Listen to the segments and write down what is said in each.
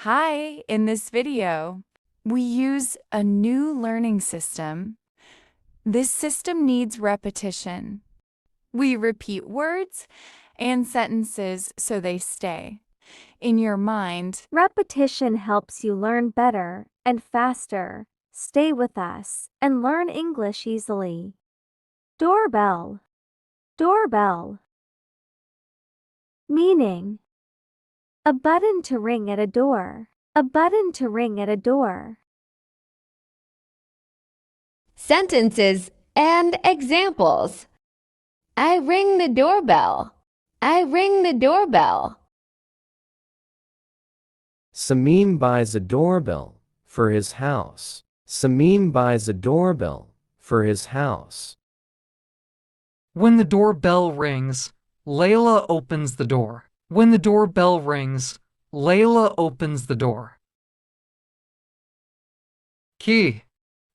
Hi, in this video, we use a new learning system. This system needs repetition. We repeat words and sentences so they stay in your mind. Repetition helps you learn better and faster. Stay with us and learn English easily. Doorbell. Doorbell. Meaning: a button to ring at a door. A button to ring at a door. Sentences and examples. I ring the doorbell. I ring the doorbell. Samim buys a doorbell for his house. Samim buys a doorbell for his house. When the doorbell rings, Layla opens the door. When the doorbell rings, Layla opens the door. Key.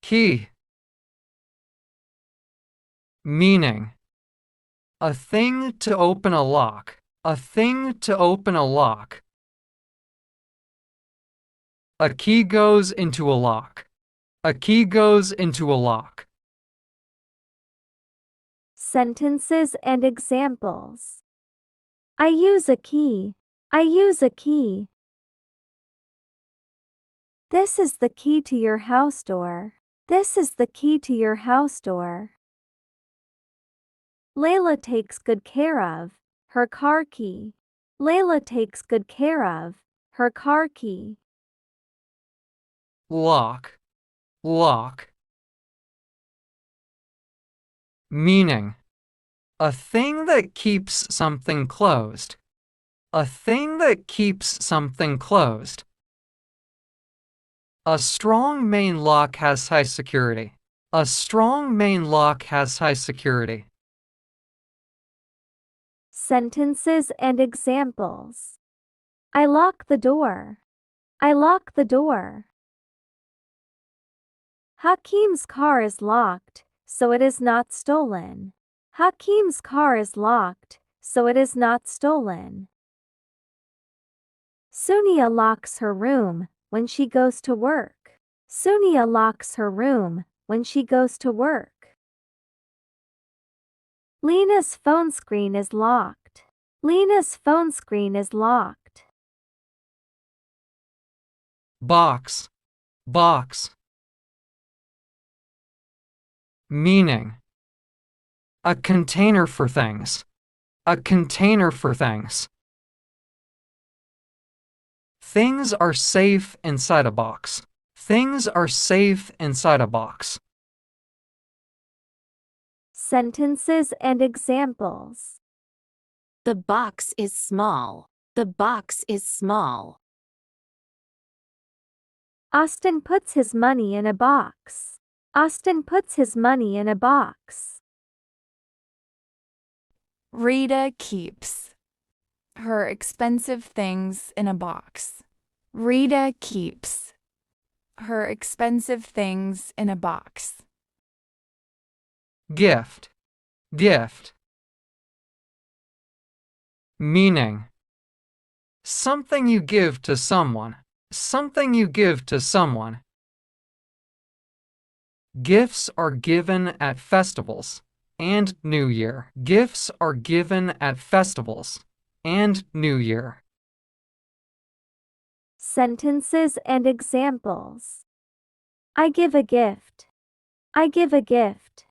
Key. Meaning: a thing to open a lock. A thing to open a lock. A key goes into a lock. A key goes into a lock. Sentences and examples. I use a key. I use a key. This is the key to your house door. This is the key to your house door. Layla takes good care of her car key. Layla takes good care of her car key. Lock. Lock. Meaning: a thing that keeps something closed. A thing that keeps something closed. A strong main lock has high security. A strong main lock has high security. Sentences and examples. I lock the door. I lock the door. Hakeem's car is locked, so it is not stolen. Hakeem's car is locked, so it is not stolen. Sunia locks her room when she goes to work. Sunia locks her room when she goes to work. Lena's phone screen is locked. Lena's phone screen is locked. Box. Box. Meaning: a container for things. A container for things. Things are safe inside a box. Things are safe inside a box. Sentences and examples. The box is small. The box is small. Austin puts his money in a box. Austin puts his money in a box. Rita keeps her expensive things in a box. Rita keeps her expensive things in a box. Gift. Gift. Meaning: something you give to someone. Something you give to someone. Gifts are given at festivals and New Year. Gifts are given at festivals and New Year. Sentences and examples. I give a gift. I give a gift.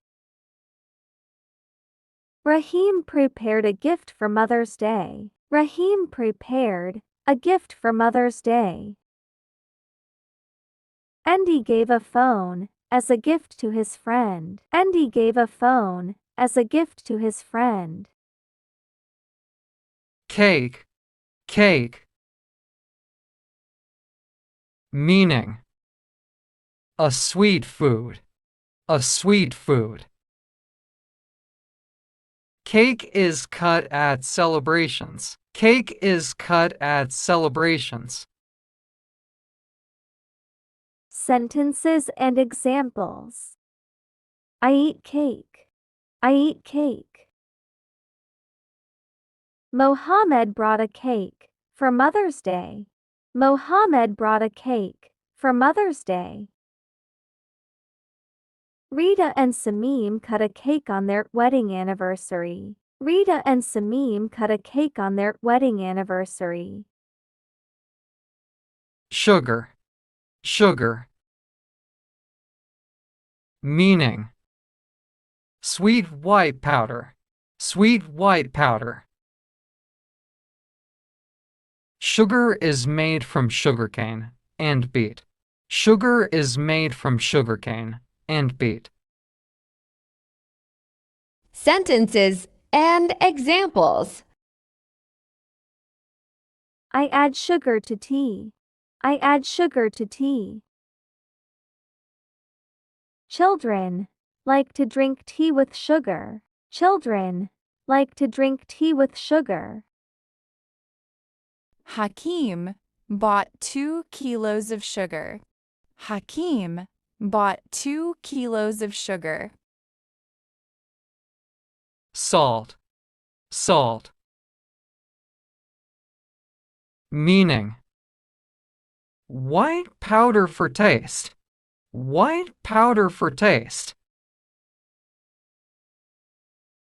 Raheem prepared a gift for Mother's Day. Raheem prepared a gift for Mother's Day. Andy gave a phone as a gift to his friend. Andy gave a phone as a gift to his friend. Cake. Cake. Meaning: a sweet food. A sweet food. Cake is cut at celebrations. Cake is cut at celebrations. Sentences and examples. I eat cake. I eat cake. Mohammed brought a cake for Mother's Day. Mohammed brought a cake for Mother's Day. Rita and Samim cut a cake on their wedding anniversary. Rita and Samim cut a cake on their wedding anniversary. Sugar, sugar. Meaning: sweet white powder, sweet white powder. Sugar is made from sugarcane and beet. Sugar is made from sugarcane and beet. Sentences and examples. I add sugar to tea. I add sugar to tea. Children like to drink tea with sugar. Children like to drink tea with sugar. Hakeem bought 2 kilos of sugar. Hakeem bought 2 kilos of sugar. Salt, salt. Meaning: white powder for taste, white powder for taste.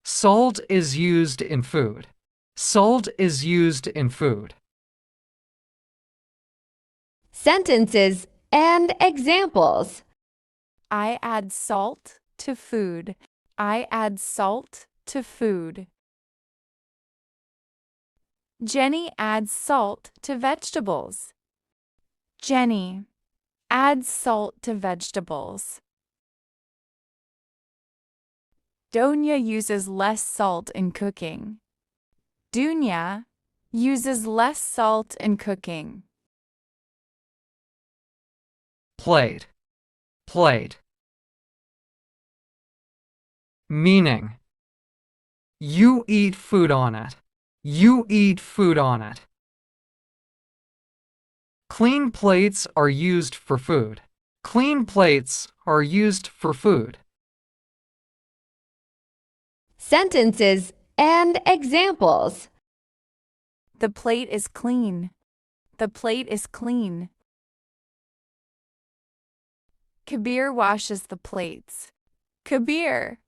Salt is used in food. Salt is used in food. Sentences and examples. I add salt to food. I add salt to food. Jenny adds salt to vegetables. Jenny adds salt to vegetables. Donya uses less salt in cooking. Dunya uses less salt in cooking. Plate, plate. Meaning: you eat food on it. You eat food on it. Clean plates are used for food. Clean plates are used for food. Sentences and examples. The plate is clean. The plate is clean. Kabir washes the plates. Kabir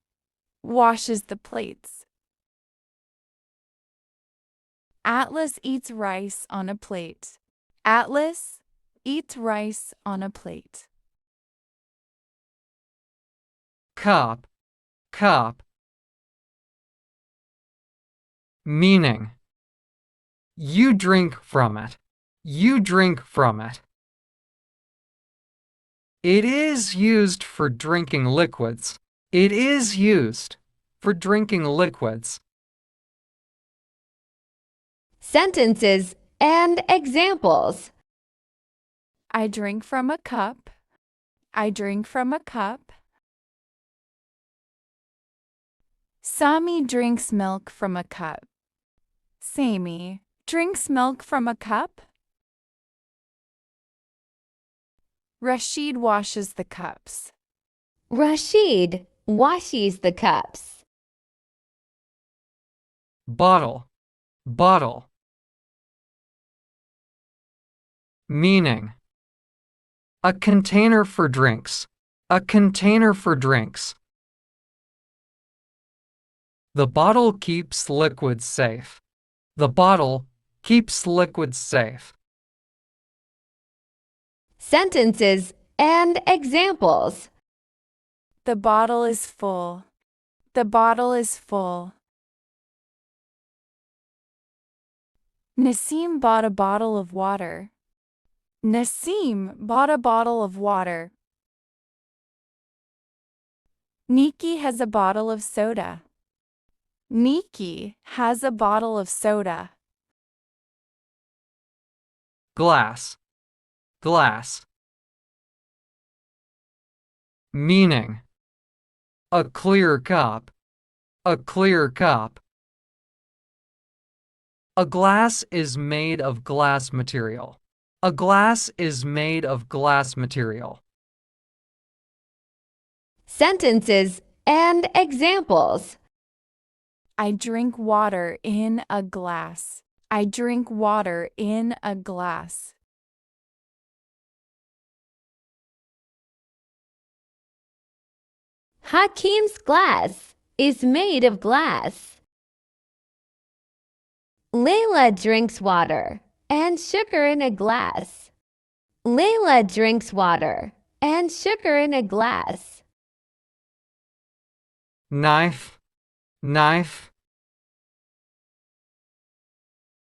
washes the plates. Atlas eats rice on a plate. Atlas eats rice on a plate. Cup, cup. Meaning: you drink from it. You drink from it. It is used for drinking liquids. It is used for drinking liquids. Sentences and examples. I drink from a cup. I drink from a cup. Sami drinks milk from a cup. Sami drinks milk from a cup. Rashid washes the cups. Rashid washes the cups. Bottle, bottle. Meaning: a container for drinks. A container for drinks. The bottle keeps liquids safe. The bottle keeps liquids safe. Sentences and examples. The bottle is full. The bottle is full. Nassim bought a bottle of water. Nassim bought a bottle of water. Nikki has a bottle of soda. Nikki has a bottle of soda. Glass, glass. Meaning: a clear cup. A clear cup. A glass is made of glass material. A glass is made of glass material. Sentences and examples. I drink water in a glass. I drink water in a glass. Hakim's glass is made of glass. Layla drinks water and sugar in a glass. Layla drinks water and sugar in a glass. Knife, knife.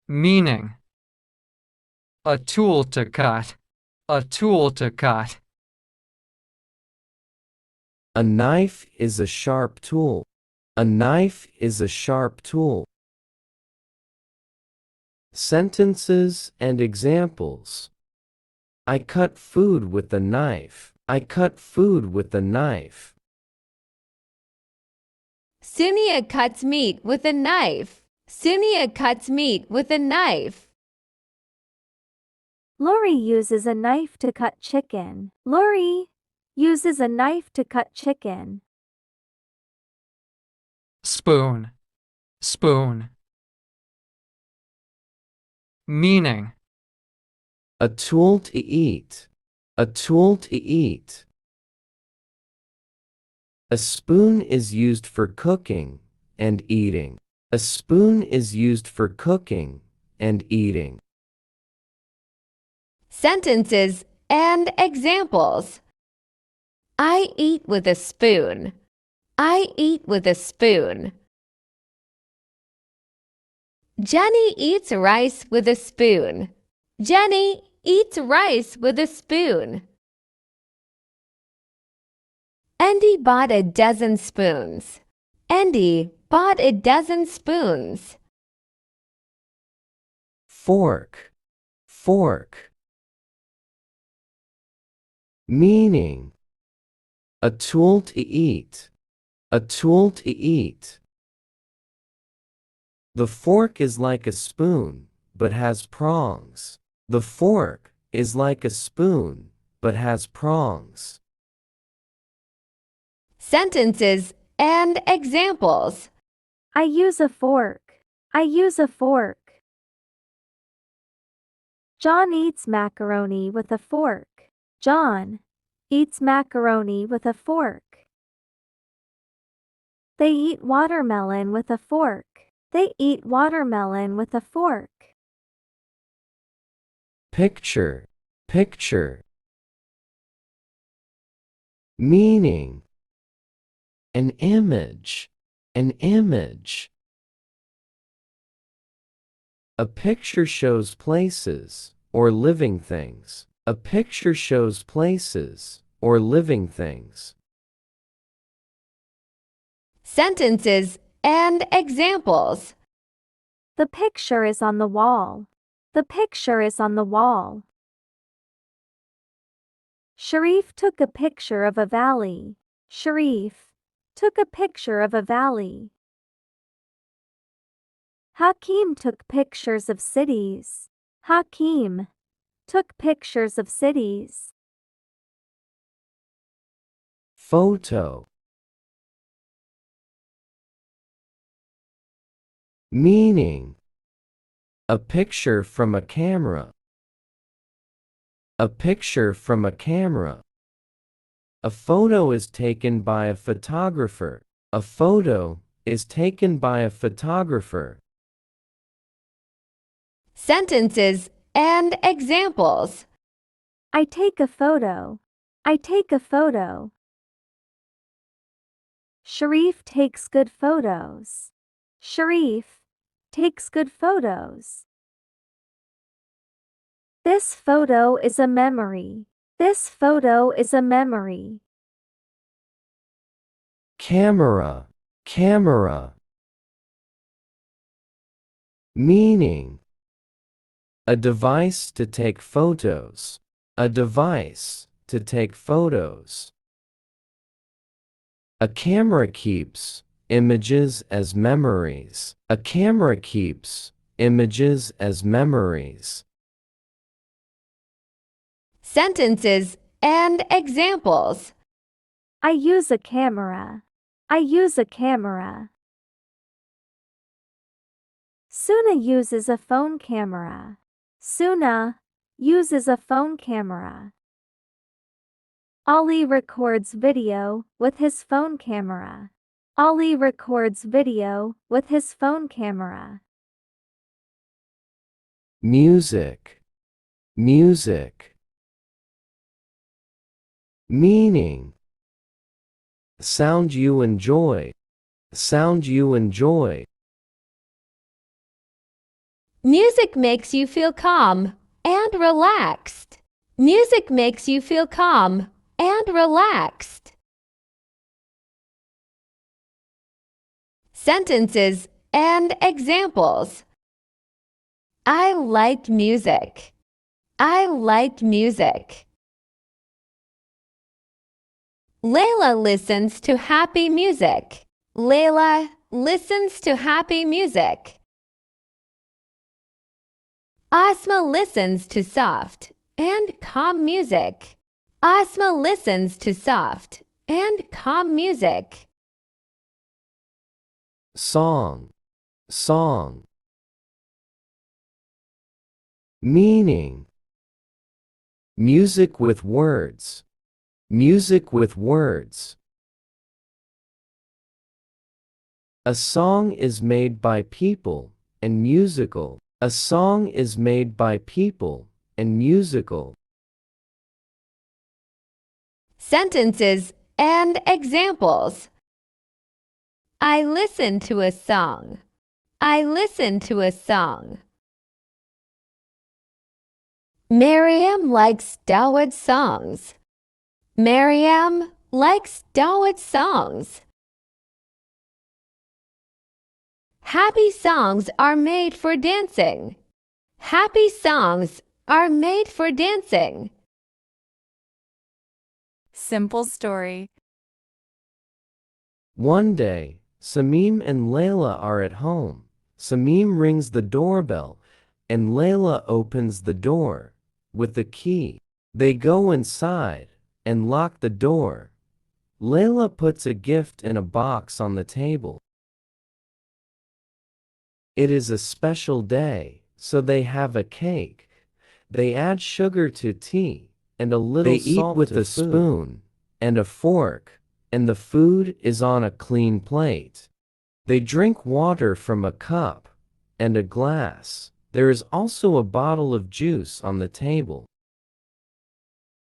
Meaning: a tool to cut, a tool to cut. A knife is a sharp tool. A knife is a sharp tool. Sentences and examples. I cut food with a knife. I cut food with a knife. Sunia cuts meat with a knife. Sunia cuts meat with a knife. Lori uses a knife to cut chicken. Lori uses a knife to cut chicken. Spoon, spoon. Meaning: A tool to eat. A tool to eat. A spoon is used for cooking and eating. A spoon is used for cooking and eating. Sentences and examples. I eat with a spoon. I eat with a spoon. Jenny eats rice with a spoon. Jenny eats rice with a spoon. Andy bought a dozen spoons. Andy bought a dozen spoons. Fork, fork. Meaning: a tool to eat. A tool to eat. The fork is like a spoon, but has prongs. The fork is like a spoon, but has prongs. Sentences and examples. I use a fork. I use a fork. John eats macaroni with a fork. John eats macaroni with a fork. They eat watermelon with a fork. They eat watermelon with a fork. Picture, picture. Meaning: an image, an image. A picture shows places or living things. A picture shows places or living things. Sentences and examples. The picture is on the wall. The picture is on the wall. Sharif took a picture of a valley. Sharif took a picture of a valley. Hakeem took pictures of cities. Hakeem took pictures of cities. Photo. Meaning: a picture from a camera. A picture from a camera. A photo is taken by a photographer. A photo is taken by a photographer. Sentences and examples. I take a photo. I take a photo. Sharif takes good photos. Sharif takes good photos. This photo is a memory. This photo is a memory. Camera, camera. Meaning: a device to take photos. A device to take photos. A camera keeps images as memories. A camera keeps images as memories. Sentences and examples. I use a camera. I use a camera. Suna uses a phone camera. Suna uses a phone camera. Ollie records video with his phone camera. Ollie records video with his phone camera. Music. Music. Meaning. Sound you enjoy. Sound you enjoy. Music makes you feel calm and relaxed. Music makes you feel calm and relaxed. Sentences and examples. I like music. I like music. Layla listens to happy music. Layla listens to happy music. Asma listens to soft and calm music. Asma listens to soft and calm music. Song. Song. Meaning. Music with words. Music with words. A song is made by people and musical. A song is made by people and musical. Sentences and examples. I listen to a song. I listen to a song. Miriam likes Dawood songs. Miriam likes Dawood songs. Happy songs are made for dancing. Happy songs are made for dancing. Simple story. One day, Samim and Layla are at home. Samim rings the doorbell, and Layla opens the door with the key. They go inside and lock the door. Layla puts a gift in a box on the table. It is a special day, so they have a cake. They add sugar to tea and a little salt. They eat with a spoon and a fork, and the food is on a clean plate. They drink water from a cup and a glass. There is also a bottle of juice on the table.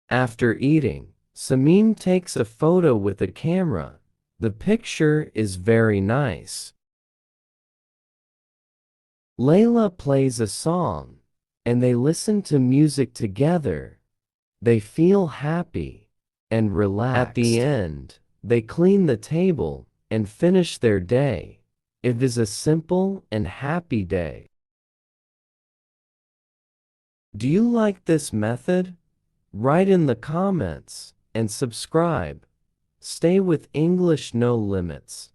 After eating, Samim takes a photo with a camera. The picture is very nice. Layla plays a song, and they listen to music together. They feel happy and relaxed. At the end, they clean the table and finish their day. It is a simple and happy day. Do you like this method? Write in the comments and subscribe. Stay with English No Limits.